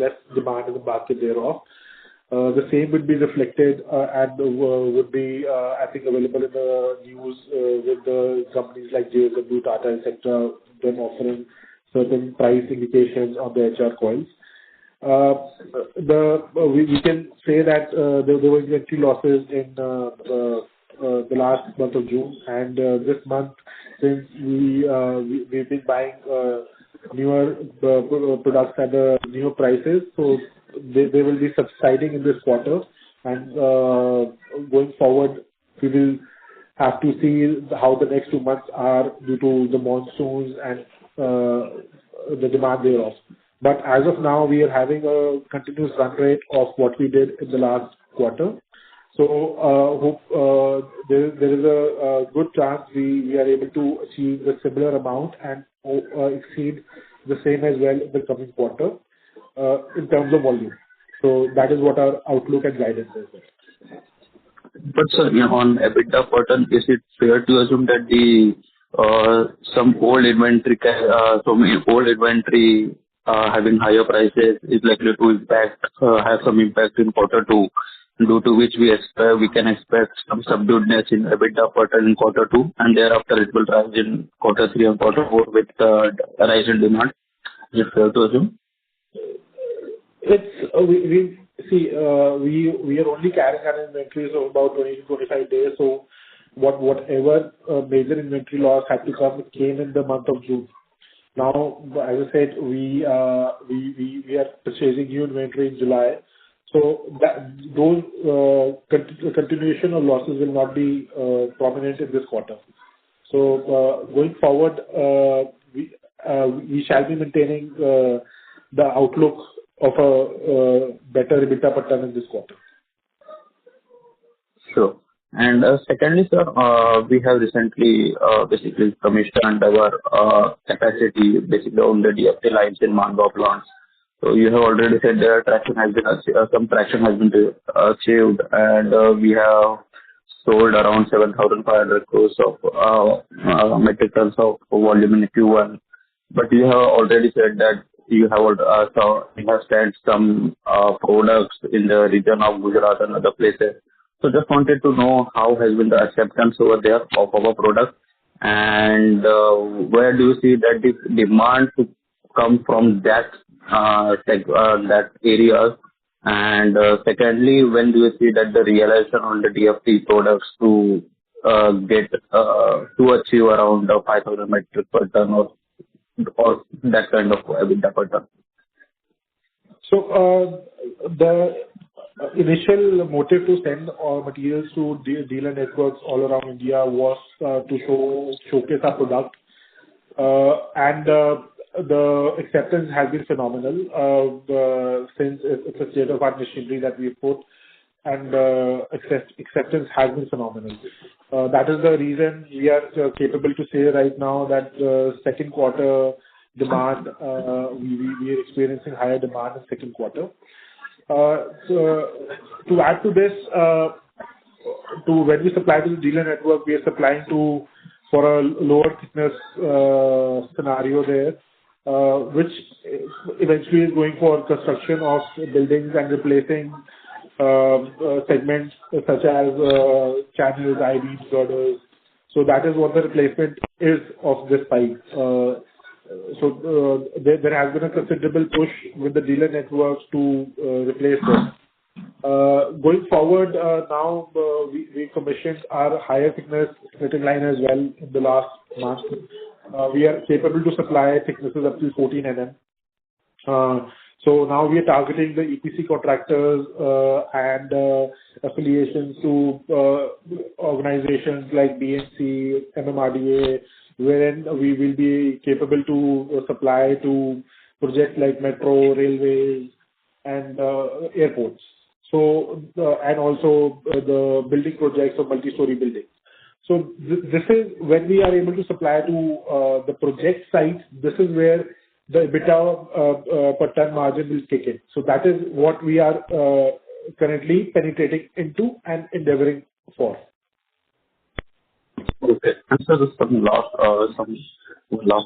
less demand in the market thereof. The same would be reflected and would be, I think, available in the news with the companies like JSW, Tata, etc., them offering certain price indications on the HR coils. We can say that there were inventory losses in the last month of June, and this month, since we've been buying newer products at the newer prices, so they will be subsiding in this quarter, and going forward, we will have to see how the next 2 months are due to the monsoons and the demand thereof. But as of now, we are having a continuous run rate of what we did in the last quarter. So hope there is a good chance we are able to achieve a similar amount and exceed the same as well in the coming quarter in terms of volume. So that is what our outlook and guidance is. But sir, on EBITDA per ton, is it fair to assume that some old inventory having higher prices is likely to have some impact in quarter two, due to which we can expect some subduedness in EBITDA per ton in quarter two, and thereafter it will rise in quarter three and quarter four with a rise in demand? Is it fair to assume? It's we are only carrying an inventory of about 20 to 25 days. So whatever major inventory loss had to come, it came in the month of June. Now, as I said, we are purchasing new inventory in July. So those continuation of losses will not be prominent in this quarter. So going forward, we shall be maintaining the outlook of a better EBITDA per ton in this quarter. Sure. And secondly, sir, we have recently basically commissioned our capacity basically on the DFT lines in Mangaon plants. So you have already said some traction has been achieved, and we have sold around 7,500 crores of metric tons of volume in Q1. But you have already said that you have sent some products in the region of Gujarat and other places. So just wanted to know how has been the acceptance over there of our product, and where do you see that the demand to come from that area, And secondly, when do you see that the realization on the DFT products to get to achieve around 5,000 metric per ton or that kind of EBITDA per ton? So, the initial motive to send materials to dealer networks all around India was to showcase our product. And the acceptance has been phenomenal since it's a state-of-art machinery that we've put, and acceptance has been phenomenal. That is the reason we are capable to say right now that second quarter demand, we are experiencing higher demand in second quarter. So to add to this, when we supply to the dealer network, we are supplying for a lower thickness scenario there, which eventually is going for construction of buildings and replacing segments such as channels, I-beams, girders. So that is what the replacement is of this pipe. So there has been a considerable push with the dealer networks to replace them. Going forward, now we commissioned our higher thickness splitting line as well in the last month. We are capable to supply thicknesses up to 14 mm. So now we are targeting the EPC contractors and affiliations to organizations like BNC, MMRDA, wherein we will be capable to supply to projects like metro, railways, and airports. So and also the building projects of multi-story buildings. So this is when we are able to supply to the project sites. This is where the EBITDA per ton margin will kick in. So that is what we are currently penetrating into and endeavoring for. Okay. And so just some last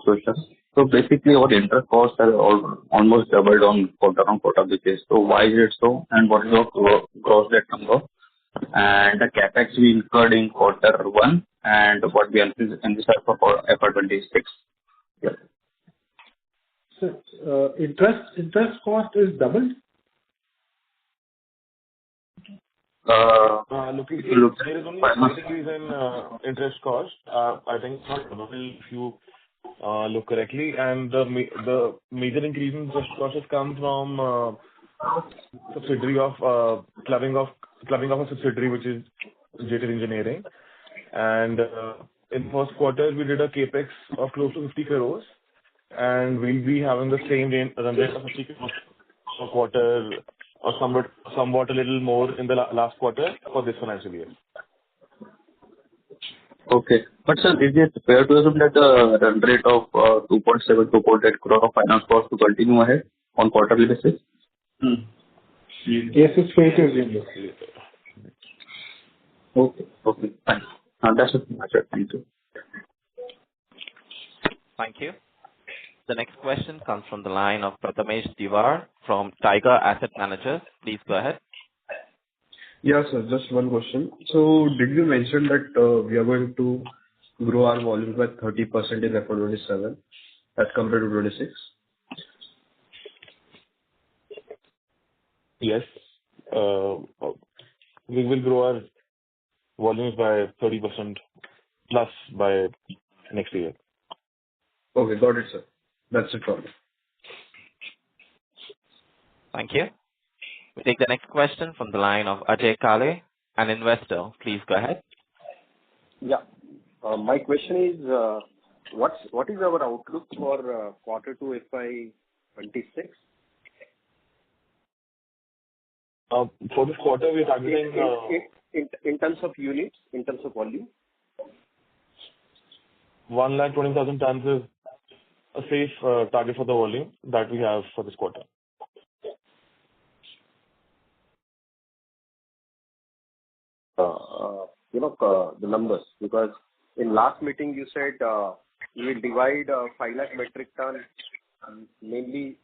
questions. So basically, our interest costs are almost doubled on quarter-on-quarter basis. So why is it so? And what is your gross debt number? And the capex we incurred in quarter one, and what we envisage for FY26? Yeah. So, interest cost is doubled? Looking, there is only a slight increase in interest cost. I think it's not double if you look correctly. And the major increase in interest cost has come from subsidiary of clubbing of a subsidiary, which is JTL Engineering. And in first quarter, we did a capex of close to 50 crores, and we'll be having the same run rate of 50 crores per quarter, or somewhat a little more in the last quarter for this financial year. Okay. But sir, is it fair to assume that the run rate of 2.7 to 2.8 crore of finance cost to continue ahead on quarterly basis? Yes, it's fair to assume this. Okay. Okay. Thanks. That's it. Thank you. Thank you. The next question comes from the line of Prathamesh Diwar from Tiger Asset Managers. Please go ahead. Yeah, sir. Just one question. So did you mention that we are going to grow our volume by 30% in FY27 as compared to 26? Yes. We will grow our volumes by 30% plus by next year. Okay, got it, sir. That's it from me. Thank you. We take the next question from the line of Ajay Kale, an investor. Please go ahead. Yeah. My question is, what is our outlook for quarter 2 FY26? For this quarter, we are targeting in terms of units, in terms of volume? 120,000 tons is a safe target for the volume that we have for this quarter. The numbers, because in last meeting you said you will divide 5 lakh metric ton, mainly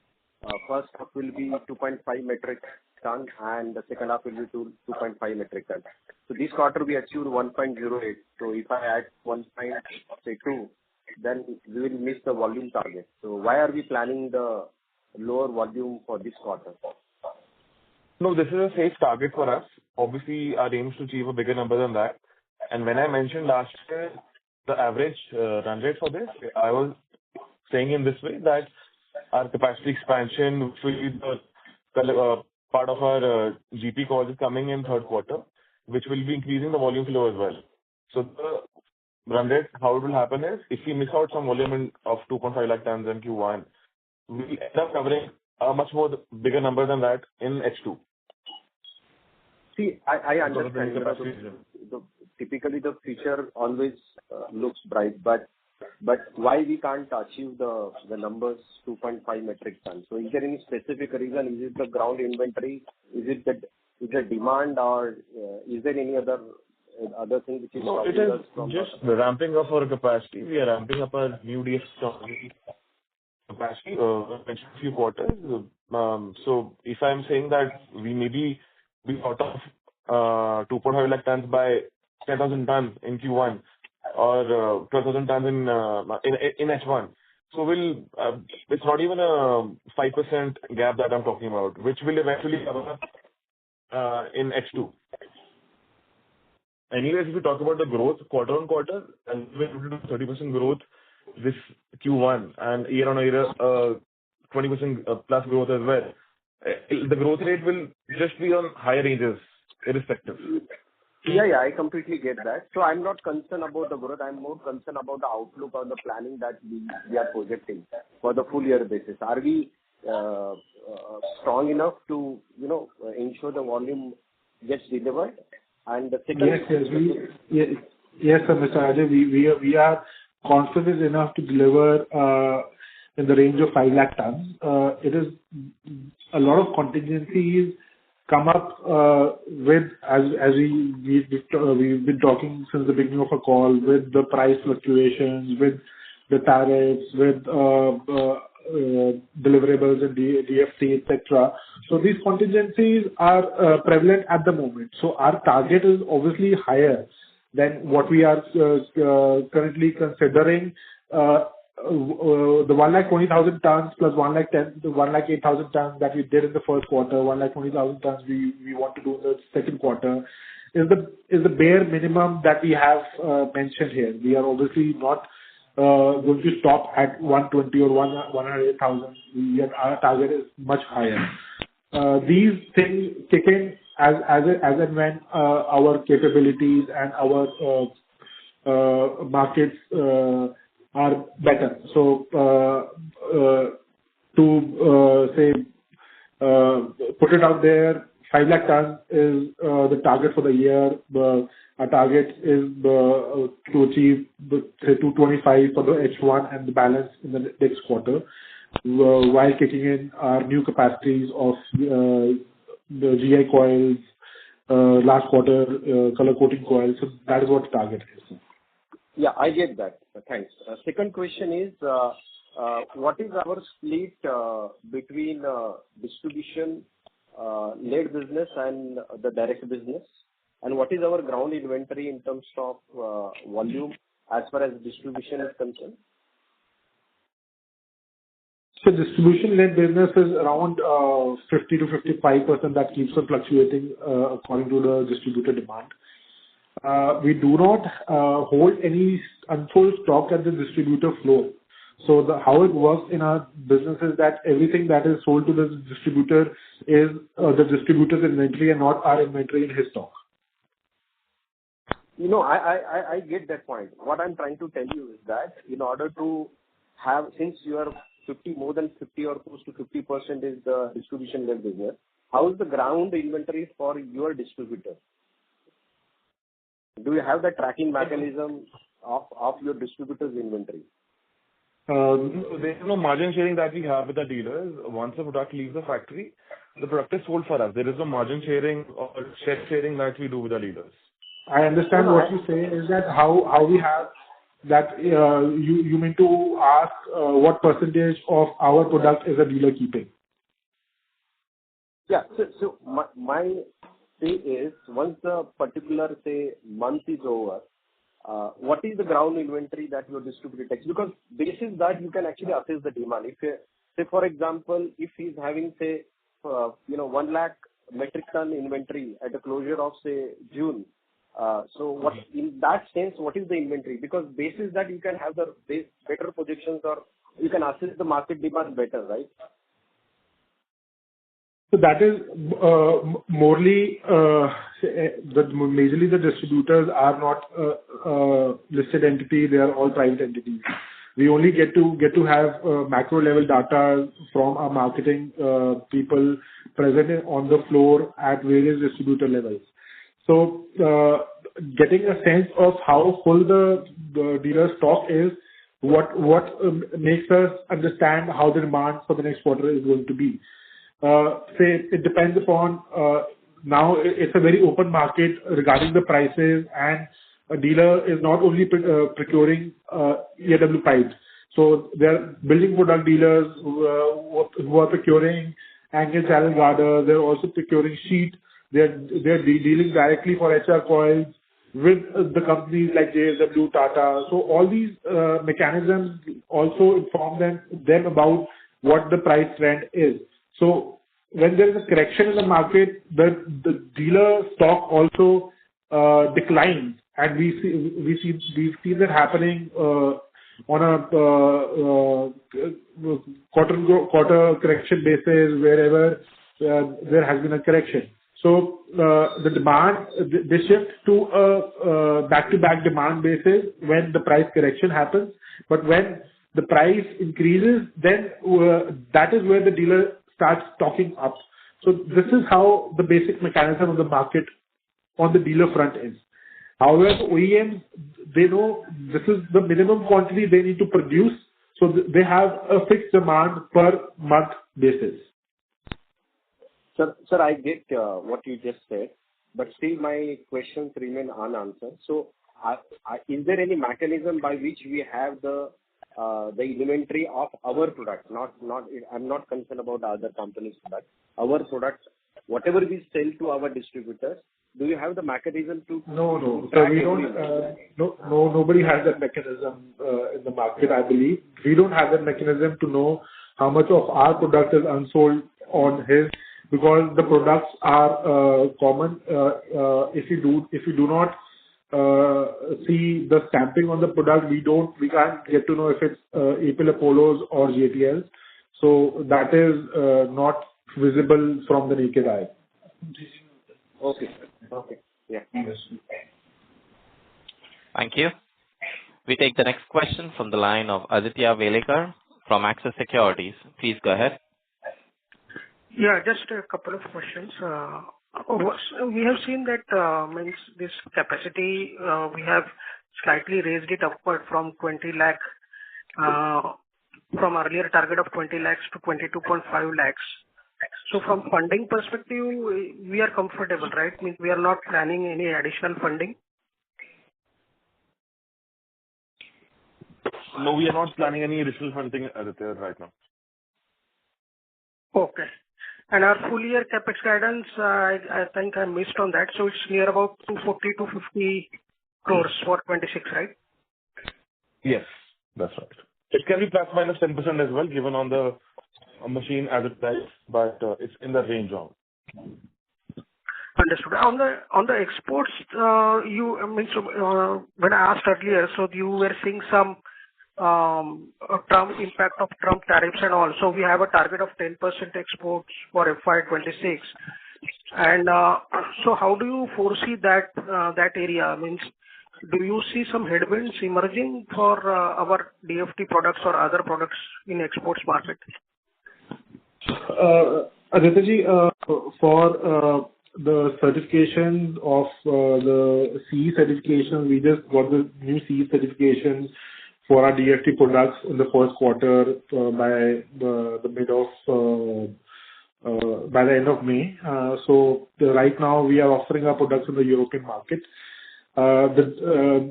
first half will be 2.5 metric ton and the second half will be 2.5 metric ton. So this quarter we achieved 1.08. So if I add 1.2, then we will miss the volume target. So why are we planning the lower volume for this quarter? No, this is a safe target for us. Obviously, our aim is to achieve a bigger number than that. And when I mentioned last year, the average run rate for this, I was saying in this way that our capacity expansion, which will be part of our GP calls, is coming in third quarter, which will be increasing the volume flow as well. So the run rate, how it will happen is, if we miss out some volume of 2.5 lakh tons in Q1, we will end up covering a much more bigger number than that in H2. See, I Because of the understand. new capacity. Typically, the future always looks bright, but why we can't achieve the numbers 2.5 metric tons? So is there any specific reason? Is it the ground inventory? Is it the demand, or is there any other thing which is No, it stopping is us from just the ramping up our capacity. We are ramping up our new DF capacity, mentioned a few quarters. So if I'm saying that we maybe be out of 2.5 lakh tons by 10,000 tons in Q1 or 12,000 tons in H1. So it's not even a 5% gap that I'm talking about, which will eventually cover up in H2. Anyways, if we talk about the growth quarter on quarter, and we're able to do 30% growth this Q1 and year on year 20% plus growth as well. The growth rate will just be on higher ranges, irrespective. Yeah, I completely get that. So I'm not concerned about the growth. I'm more concerned about the outlook or the planning that we are projecting for the full year basis. Are we strong enough to, ensure the volume gets delivered? And the second... Yes, sir, Mr. Ajay, we are confident enough to deliver in the range of 5 lakh tons. It is a lot of contingencies come up with, as we've been talking since the beginning of our call, with the price fluctuations, with the tariffs, with deliverables and DFT, etc. So these contingencies are prevalent at the moment. So our target is obviously higher than what we are currently considering. The 1,20,000 tons plus 1,08,000 tons that we did in the first quarter, 1,20,000 tons we want to do in the second quarter is the bare minimum that we have mentioned here. We are obviously not going to stop at 120 or 108,000. Our target is much higher. These things kick in as and when our capabilities and our markets are better. So put it out there, 5 lakh tons is the target for the year. Our target is to achieve 225 for the H1 and the balance in the next quarter, while kicking in our new capacities of the GI coils, last quarter color coating coils. So that is what the target is. Yeah, I get that. Thanks. Second question is, what is our split between distribution-led business and the direct business? And what is our ground inventory in terms of volume as far as distribution is concerned? So distribution-led business is around 50 to 55% that keeps on fluctuating according to the distributor demand. We do not hold any unsold stock at the distributor floor. So how it works in our business is that everything that is sold to the distributor is the distributor's inventory and not our inventory in his stock. I get that point. What I'm trying to tell you is that in order to have, since you are more than 50 or close to 50% is the distribution-led business, how is the ground inventory for your distributor? Do you have the tracking mechanism of your distributor's inventory? There is no margin sharing that we have with the dealers. Once the product leaves the factory, the product is sold for us. There is no margin sharing or share sharing that we do with the dealers. I understand what you say is that how we have that you mean to ask what percentage of our product is a dealer keeping? Yeah. So my say is, once the particular, month is over, what is the ground inventory that your distributor takes? Because basis that you can actually assess the demand. If, say, for example, if he's having, 1 lakh metric ton inventory at the closure of, say, June. So what, in that sense, what is the inventory? Because basis that you can have the better projections or you can assess the market demand better, right? So that is morely majorly the distributors are not listed entity. They are all private entities. We only get to have macro level data from our marketing people present on the floor at various distributor levels. So getting a sense of how full the dealer stock is, what makes us understand how the demand for the next quarter is going to be. Say it depends upon now it's a very open market regarding the prices, and a dealer is not only procuring ERW pipes. So they're building product dealers who are procuring angle channel girders. They're also procuring sheet. They're dealing directly for HR coils with the companies like JSW, Tata. So all these mechanisms also inform them about what the price trend is. So when there is a correction in the market, the dealer stock also declines, and we've seen that happening on a quarter correction basis wherever there has been a correction. So the demand, they shift to a back-to-back demand basis when the price correction happens. But when the price increases, then that is where the dealer starts stocking up. So this is how the basic mechanism of the market on the dealer front is. However, OEMs, they know this is the minimum quantity they need to produce, so they have a fixed demand per month basis. Sir, I get what you just said, but still my questions remain unanswered. So, is there any mechanism by which we have the inventory of our product? I'm not concerned about the other companies' product. Our products, whatever we sell to our distributors, do you have the mechanism to? No. So we don't. Nobody has that mechanism in the market. I believe we don't have that mechanism to know how much of our product is unsold on his, because the products are common. If you do not see the stamping on the product, we can't get to know if it's April Apollos or JTLs. So that is not visible from the naked eye. Okay. Yeah. Thank you. We take the next question from the line of Aditya Velekar from Axis Securities. Please go ahead. Yeah, just a couple of questions. We have seen that means this capacity, we have slightly raised it upward from 20 lakh, from earlier target of 20 lakhs to 22.5 lakhs. So from funding perspective, we are comfortable, right? Means we are not planning any additional funding. No, we are not planning any additional funding right now. Okay. And our full year capex guidance, I think I missed on that. So it's near about 240-250 crores for 26, right? Yes, that's right. It can be plus minus 10% as well, given on the machine as it price, but it's in the range of. Understood. On the exports, when I asked earlier, so you were seeing some impact of Trump tariffs and all. So we have a target of 10% exports for FY26. And so how do you foresee that area? Means, do you see some headwinds emerging for our DFT products or other products in exports market? Aditya, for the certification of the CE certification, we just got the new CE certifications for our DFT products in the first quarter by the end of May. So right now we are offering our products in the European market. There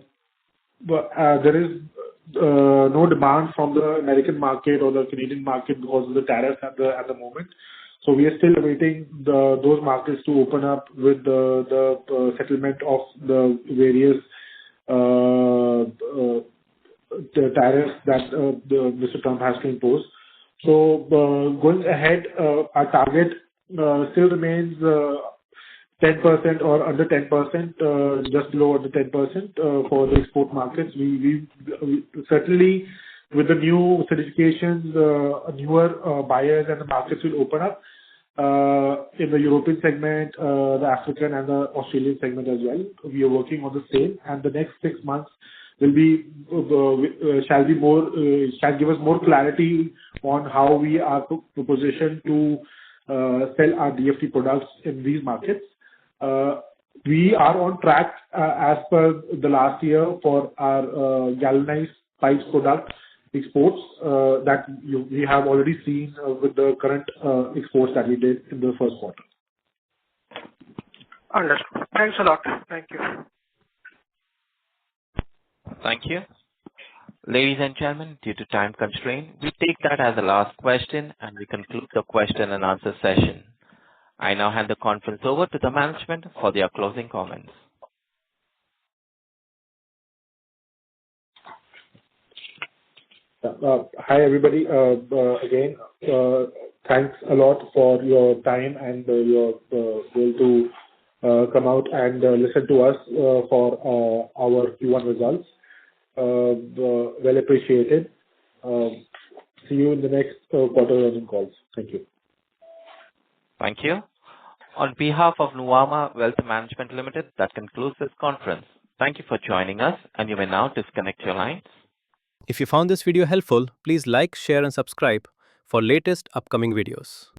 is no demand from the American market or the Canadian market because of the tariffs at the moment. So we are still awaiting those markets to open up with the settlement of the various the tariffs that Mr. Trump has to impose. So going ahead, our target still remains 10% or under 10%, just below under 10% for the export markets. We certainly, with the new certifications, newer buyers and the markets will open up in the European segment, the African and the Australian segment as well. We are working on the same, and the next 6 months will be shall give us more clarity on how we are positioned to sell our DFT products in these markets. We are on track as per the last year for our galvanized pipes product exports that we have already seen with the current exports that we did in the first quarter. Understood. Thanks a lot. Thank you. Thank you. Ladies and gentlemen, due to time constraint, we take that as the last question, and we conclude the question and answer session. I now hand the conference over to the management for their closing comments. Hi, everybody. Again, thanks a lot for your time and your will to come out and listen to us for our Q1 results. Well appreciated. See you in the next quarter earnings calls. Thank you. Thank you. On behalf of Nuvama Wealth Management Limited, that concludes this conference. Thank you for joining us, and you may now disconnect your lines. If you found this video helpful, please like, share, and subscribe for latest upcoming videos.